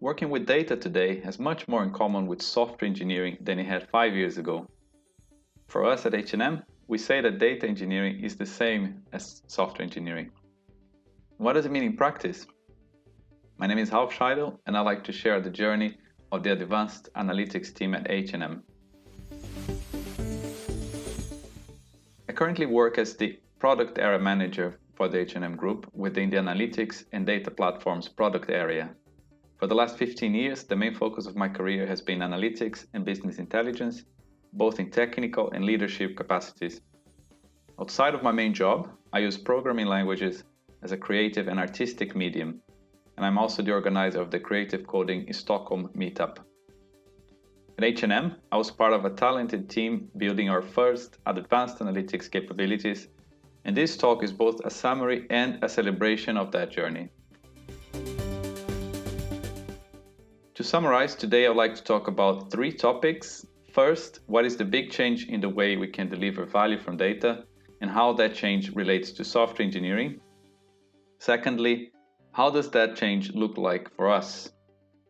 Working with data today has much more in common with software engineering than it had 5 years ago. For us at H&M, we say that data engineering is the same as software engineering. What does it mean in practice? My name is Scheidl, and I'd like to share the journey of the advanced analytics team at H&M. I currently work as the product area manager for the H&M group within the analytics and data platforms product area. For the last 15 years, the main focus of my career has been analytics and business intelligence, both in technical and leadership capacities. Outside of my main job, I use programming languages as a creative and artistic medium, and I'm also the organizer of the Creative Coding in Stockholm meetup. At H&M, I was part of a talented team building our first advanced analytics capabilities, and this talk is both a summary and a celebration of that journey. To summarize, today I'd like to talk about 3 topics. First, what is the big change in the way we can deliver value from data and how that change relates to software engineering? Secondly, how does that change look like for us?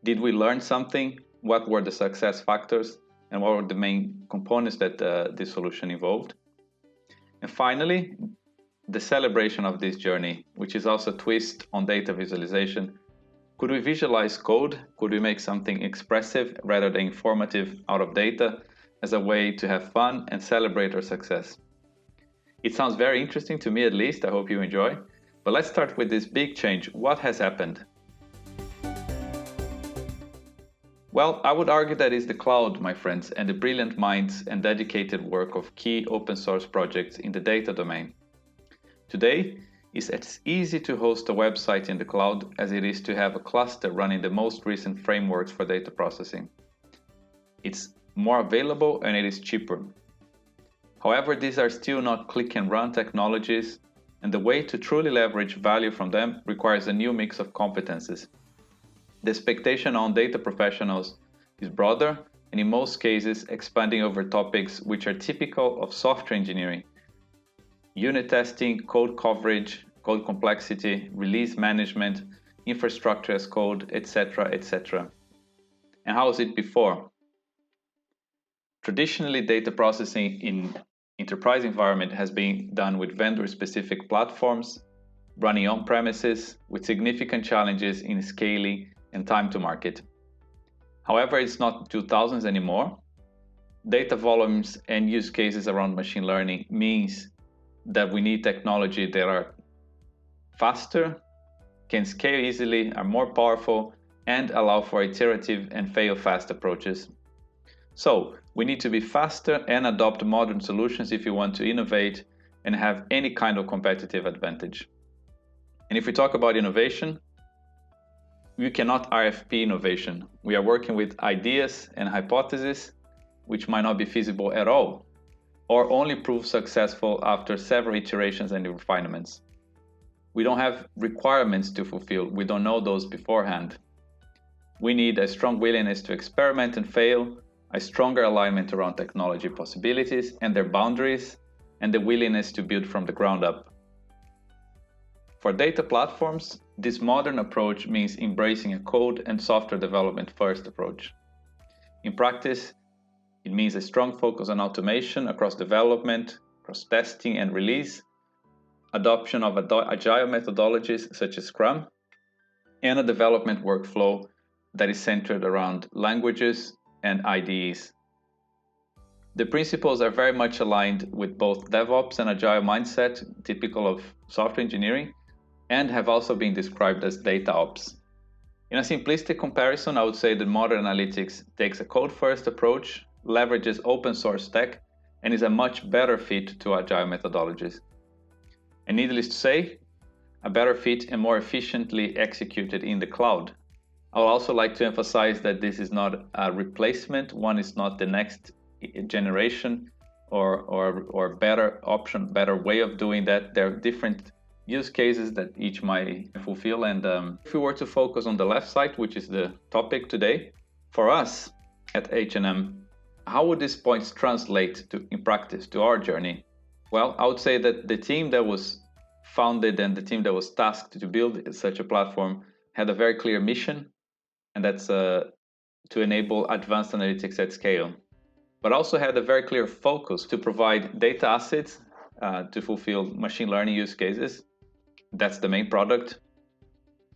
Did we learn something? What were the success factors? And what were the main components that this solution involved? And finally, the celebration of this journey, which is also a twist on data visualization. Could we visualize code? Could we make something expressive rather than informative out of data as a way to have fun and celebrate our success? It sounds very interesting to me, at least. I hope you enjoy. But let's start with this big change. What has happened? Well, I would argue that it's the cloud, my friends, and the brilliant minds and dedicated work of key open source projects in the data domain. Today, it's as easy to host a website in the cloud as it is to have a cluster running the most recent frameworks for data processing. It's more available and it is cheaper. However, these are still not click and run technologies, and the way to truly leverage value from them requires a new mix of competences. The expectation on data professionals is broader and in most cases expanding over topics which are typical of software engineering. Unit testing, code coverage, code complexity, release management, infrastructure as code, etc., etc. And how was it before? Traditionally, data processing in enterprise environment has been done with vendor-specific platforms, running on-premises, with significant challenges in scaling and time to market. However, it's not 2000s anymore. Data volumes and use cases around machine learning means that we need technology that are faster, can scale easily, are more powerful, and allow for iterative and fail-fast approaches. So, we need to be faster and adopt modern solutions if you want to innovate and have any kind of competitive advantage. And if we talk about innovation, we cannot RFP innovation. We are working with ideas and hypotheses which might not be feasible at all, or only prove successful after several iterations and refinements. We don't have requirements to fulfill. We don't know those beforehand. We need a strong willingness to experiment and fail, a stronger alignment around technology possibilities and their boundaries, and the willingness to build from the ground up. For data platforms, this modern approach means embracing a code and software development first approach. In practice, it means a strong focus on automation across development, across testing and release, adoption of agile methodologies such as Scrum, and a development workflow that is centered around languages and IDEs. The principles are very much aligned with both DevOps and agile mindset, typical of software engineering, and have also been described as data ops. In a simplistic comparison, I would say that modern analytics takes a code-first approach, leverages open source tech, and is a much better fit to agile methodologies. And needless to say, a better fit and more efficiently executed in the cloud. I would also like to emphasize that this is not a replacement. One is not the next generation or better option, better way of doing that. There are different use cases that each might fulfill. And if we were to focus on the left side, which is the topic today, for us at H&M, how would these points translate in practice to our journey? Well, I would say that the team that was founded and the team that was tasked to build such a platform had a very clear mission, and that's to enable advanced analytics at scale, but also had a very clear focus to provide data assets to fulfill machine learning use cases. That's the main product.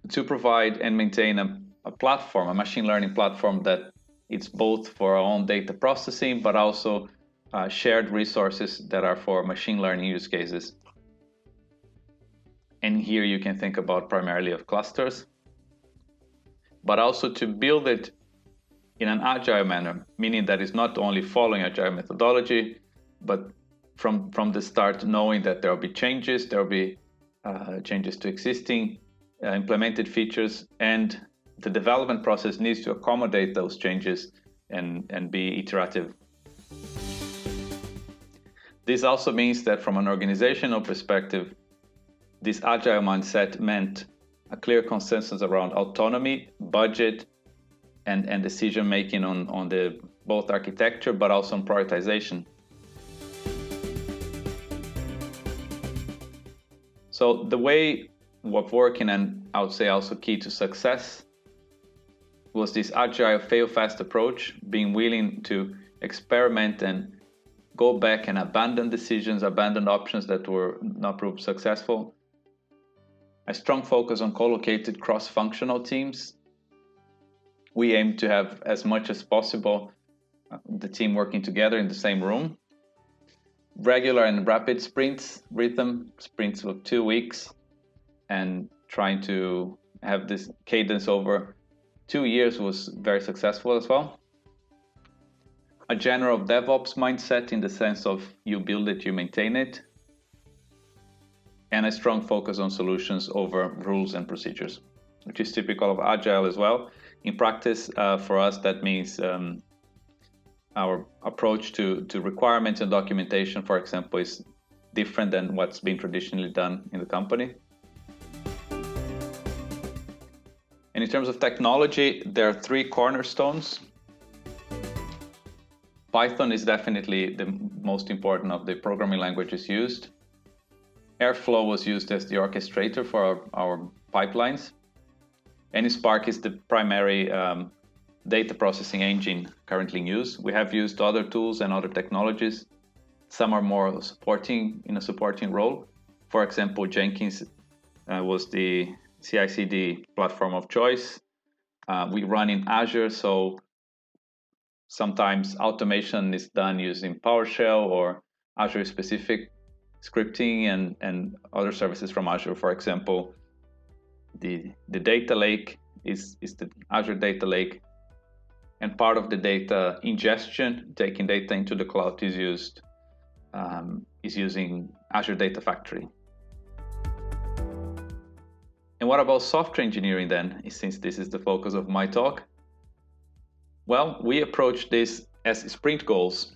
To provide and maintain a platform, a machine learning platform that it's both for our own data processing, but also shared resources that are for machine learning use cases. And here you can think about primarily of clusters, but also to build it in an agile manner, meaning that it's not only following agile methodology, but from the start knowing that there will be changes, there will be changes to existing implemented features, and the development process needs to accommodate those changes and be iterative. This also means that from an organizational perspective, this agile mindset meant a clear consensus around autonomy, budget, and decision making on the both architecture, but also on prioritization. So the way of working, and I would say also key to success, was this agile fail fast approach, being willing to experiment and go back and abandon decisions, abandon options that were not proved successful. A strong focus on co-located cross-functional teams. We aim to have as much as possible the team working together in the same room. Regular and rapid sprints rhythm, sprints of 2 weeks, and trying to have this cadence over 2 years was very successful as well. A general DevOps mindset in the sense of you build it, you maintain it, and a strong focus on solutions over rules and procedures, which is typical of Agile as well. In practice, for us, that means our approach to requirements and documentation, for example, is different than what's been traditionally done in the company. And in terms of technology, there are 3 cornerstones. Python is definitely the most important of the programming languages used. Airflow was used as the orchestrator for our pipelines. And Spark is the primary data processing engine currently in use. We have used other tools and other technologies. Some are more supporting in a supporting role. For example, Jenkins was the CI/CD platform of choice. We run in Azure, so sometimes automation is done using PowerShell or Azure specific scripting and other services from Azure. For example, the data lake is the Azure data lake, and part of the data ingestion, taking data into the cloud, is using Azure Data Factory. And what about software engineering then, since this is the focus of my talk? Well, we approach this as sprint goals.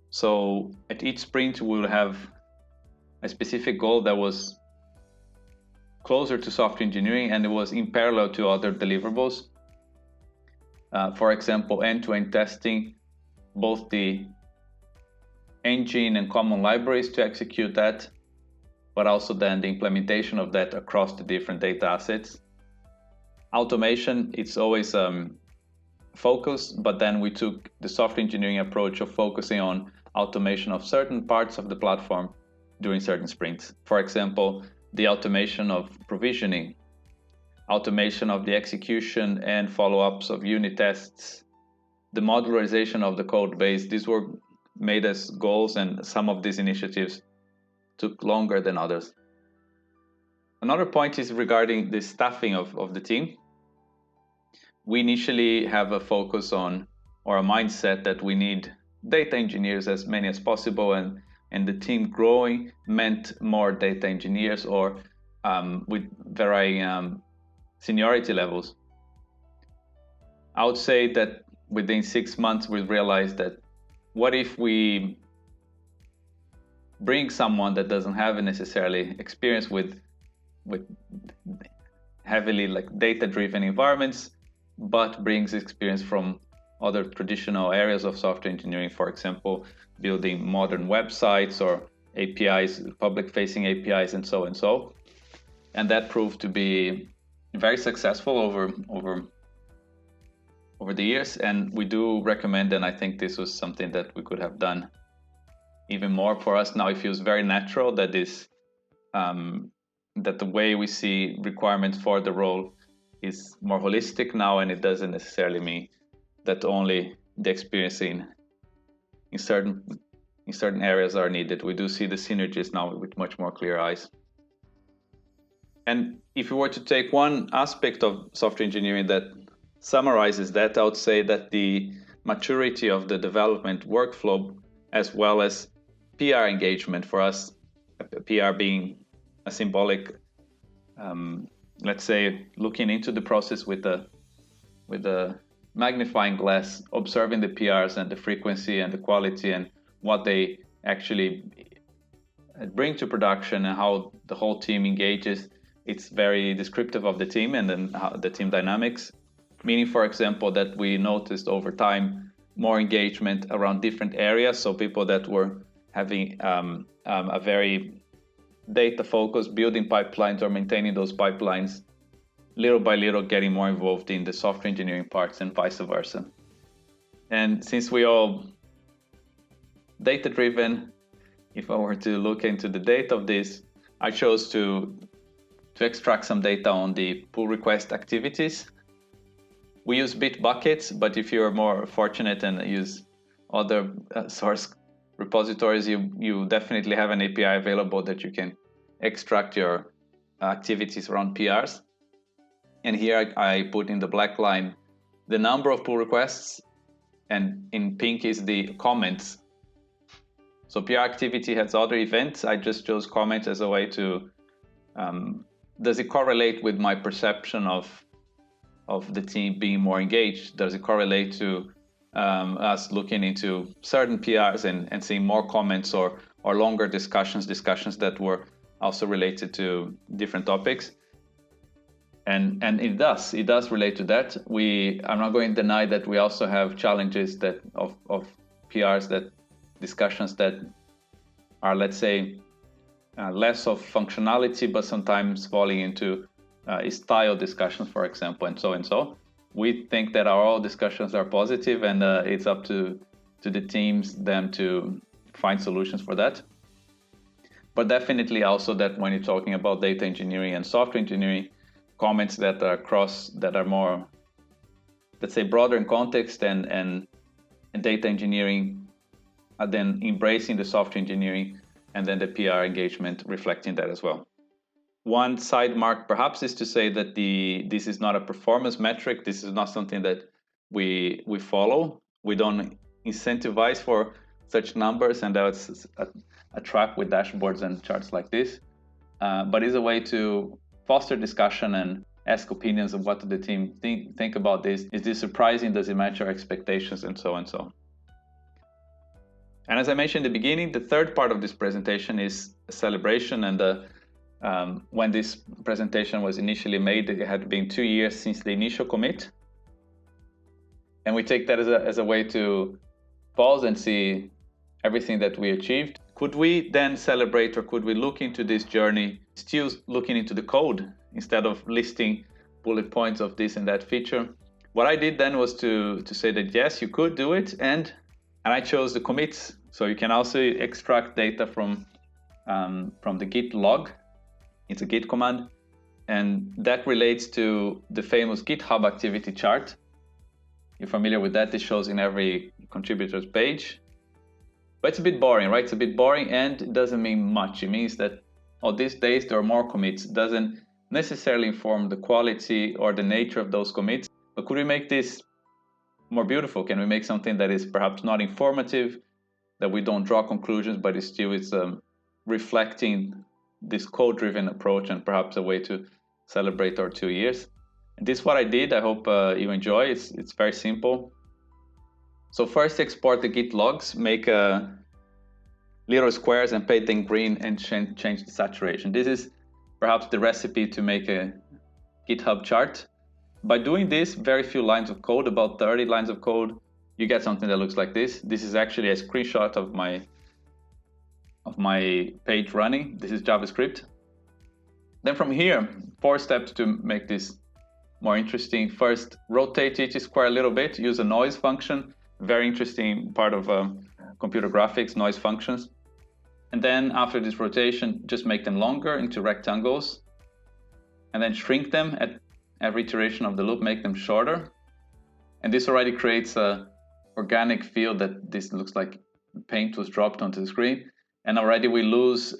So at each sprint, we'll have a specific goal that was closer to software engineering and it was in parallel to other deliverables. For example, end-to-end testing, both the engine and common libraries to execute that, but also then the implementation of that across the different data assets. Automation, it's always focused, but then we took the software engineering approach of focusing on automation of certain parts of the platform during certain sprints. For example, the automation of provisioning, automation of the execution and follow-ups of unit tests, the modularization of the code base. These were made as goals, and some of these initiatives took longer than others. Another point is regarding the staffing of the team. We initially have a focus on, or a mindset that we need data engineers, as many as possible, and the team growing meant more data engineers or with varying seniority levels. I would say that within 6 months, we realized that what if we bring someone that doesn't have necessarily experience with heavily like data-driven environments, but brings experience from other traditional areas of software engineering, for example, building modern websites or APIs, public-facing APIs, and so and so. And that proved to be very successful over over the years, and we do recommend, and I think this was something that we could have done even more. For us now, it feels very natural that this that the way we see requirements for the role is more holistic now, and it doesn't necessarily mean that only the experience in certain areas are needed. We do see the synergies now with much more clear eyes. And if you were to take one aspect of software engineering that summarizes that, I would say that the maturity of the development workflow, as well as PR engagement for us, PR being a symbolic, let's say, looking into the process with a magnifying glass, observing the PRs and the frequency and the quality and what they actually bring to production and how the whole team engages. It's very descriptive of the team and then the team dynamics. Meaning, for example, that we noticed over time more engagement around different areas. So people that were having a very data focused, building pipelines or maintaining those pipelines, little by little getting more involved in the software engineering parts and vice versa. And since we all data driven, if I were to look into the data of this, I chose to extract some data on the pull request activities. We use Bitbuckets, but if you're more fortunate and use other source repositories, you definitely have an API available that you can extract your activities around PRs. And here I put in the black line the number of pull requests, and in pink is the comments. So PR activity has other events. I just chose comments as a way to, does it correlate with my perception of the team being more engaged? Does it correlate to us looking into certain PRs and seeing more comments or longer discussions that were also related to different topics? And it does relate to that. I'm not going to deny that we also have challenges that of PRs, that discussions that are, let's say, less of functionality, but sometimes falling into style discussions, for example, and so. We think that all discussions are positive, and it's up to the teams then to find solutions for that. But definitely also that when you're talking about data engineering and software engineering, comments that are more, let's say, broader in context and data engineering are then embracing the software engineering, and then the PR engagement reflecting that as well. One side mark perhaps is to say that this is not a performance metric. This is not something that we follow. We don't incentivize for such numbers, and that's a trap with dashboards and charts like this. But it's a way to foster discussion and ask opinions of what do the team think about this. Is this surprising? Does it match our expectations? And so and so. And as I mentioned in the beginning, the third part of this presentation is a celebration. And when this presentation was initially made, it had been 2 years since the initial commit. And we take that as a way to pause and see everything that we achieved. Could we then celebrate, or could we look into this journey still looking into the code instead of listing bullet points of this and that feature? What I did then was to say that yes, you could do it, and I chose the commits. So you can also extract data from the Git log. It's a Git command, and that relates to the famous GitHub activity chart. You're familiar with that? It shows in every contributor's page. But it's a bit boring, right? It's a bit boring, and it doesn't mean much. It means that these days there are more commits. It doesn't necessarily inform the quality or the nature of those commits. But could we make this more beautiful? Can we make something that is perhaps not informative, that we don't draw conclusions, but it's reflecting this code-driven approach, and perhaps a way to celebrate our 2 years? And this is what I did. I hope you enjoy. It's very simple. So first, export the Git logs, make little squares and paint them green, and change the saturation. This is perhaps the recipe to make a GitHub chart. By doing this, very few lines of code, about 30 lines of code, you get something that looks like this. This is actually a screenshot of my page running. This is JavaScript. Then from here, 4 steps to make this more interesting. First, rotate each square a little bit, use a noise function, very interesting part of computer graphics, noise functions. And then after this rotation, just make them longer into rectangles, and then shrink them at every iteration of the loop, make them shorter. And this already creates a organic feel that this looks like paint was dropped onto the screen. And already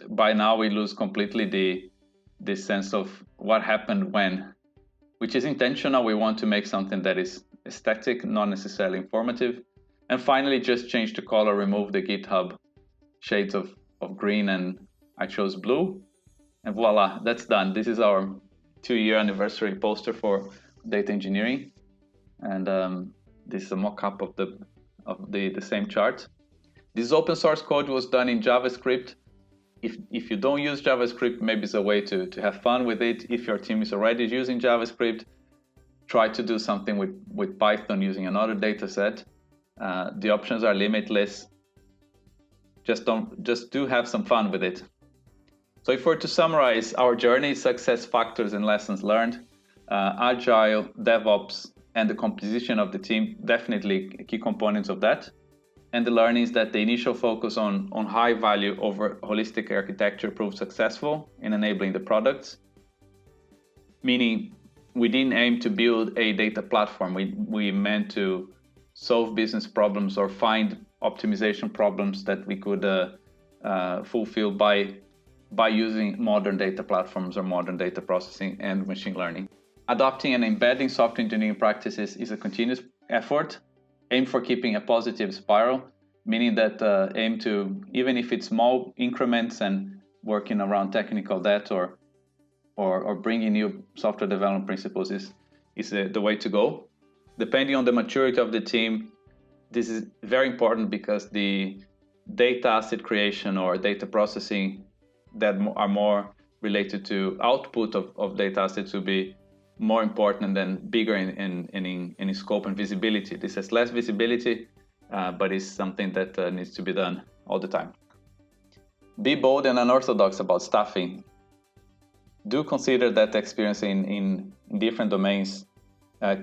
by now we lose completely this sense of what happened when, which is intentional. We want to make something that is aesthetic, not necessarily informative. And finally, just change the color, remove the GitHub shades of green, and I chose blue. And voila, that's done. This is our 2-year anniversary poster for data engineering. And this is a mock-up of the same chart. This open source code was done in JavaScript. If you don't use JavaScript, maybe it's a way to have fun with it. If your team is already using JavaScript, try to do something with Python using another data set. The options are limitless. Just do have some fun with it. So if we're to summarize our journey, success factors and lessons learned, Agile, DevOps, and the composition of the team, definitely key components of that. And the learning is that the initial focus on high value over holistic architecture proved successful in enabling the products. Meaning we didn't aim to build a data platform. We meant to solve business problems or find optimization problems that we could fulfill by using modern data platforms or modern data processing and machine learning. Adopting and embedding software engineering practices is a continuous effort. Aim for keeping a positive spiral, meaning that aim to, even if it's small increments and working around technical debt or bringing new software development principles is the way to go. Depending on the maturity of the team, this is very important because the data asset creation or data processing that are more related to output of data assets will be more important than bigger in scope and visibility. This has less visibility, but it's something that needs to be done all the time. Be bold and unorthodox about staffing. Do consider that experience in different domains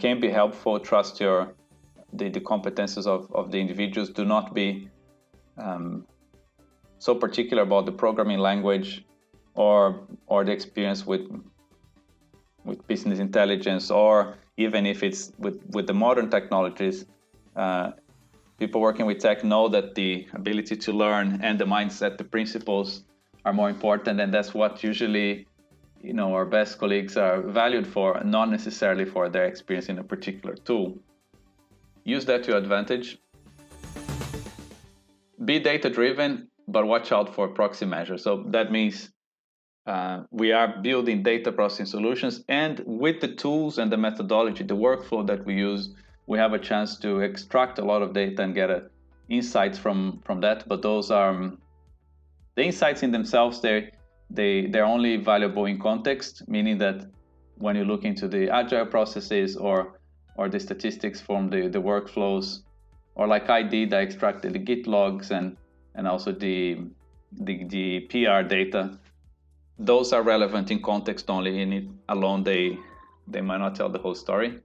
can be helpful. Trust the competences of the individuals. Do not be so particular about the programming language or the experience with business intelligence, or even if it's with the modern technologies. People working with tech know that the ability to learn and the mindset, the principles are more important, and that's what usually our best colleagues are valued for, not necessarily for their experience in a particular tool. Use that to your advantage. Be data-driven, but watch out for proxy measures. So that means we are building data processing solutions, and with the tools and the methodology, the workflow that we use, we have a chance to extract a lot of data and get insights from that. But those are the insights in themselves. They're only valuable in context, meaning that when you look into the agile processes or the statistics from the workflows, or like I did, I extracted the Git logs and also the PR data. Those are relevant in context only. In it alone, they might not tell the whole story.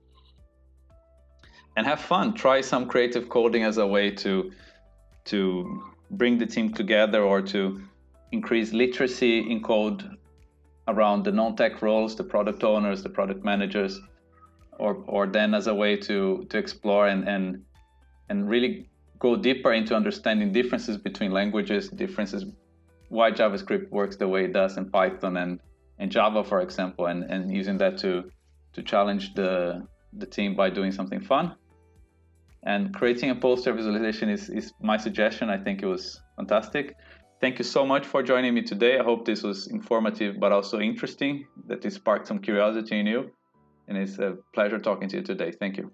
And have fun. Try some creative coding as a way to bring the team together, or to increase literacy in code around the non-tech roles, the product owners, the product managers, or then as a way to explore and really go deeper into understanding differences between languages, differences, why JavaScript works the way it does in Python and Java, for example, and using that to challenge the team by doing something fun. And creating a poster visualization is my suggestion. I think it was fantastic. Thank you so much for joining me today. I hope this was informative, but also interesting, that it sparked some curiosity in you. And it's a pleasure talking to you today. Thank you.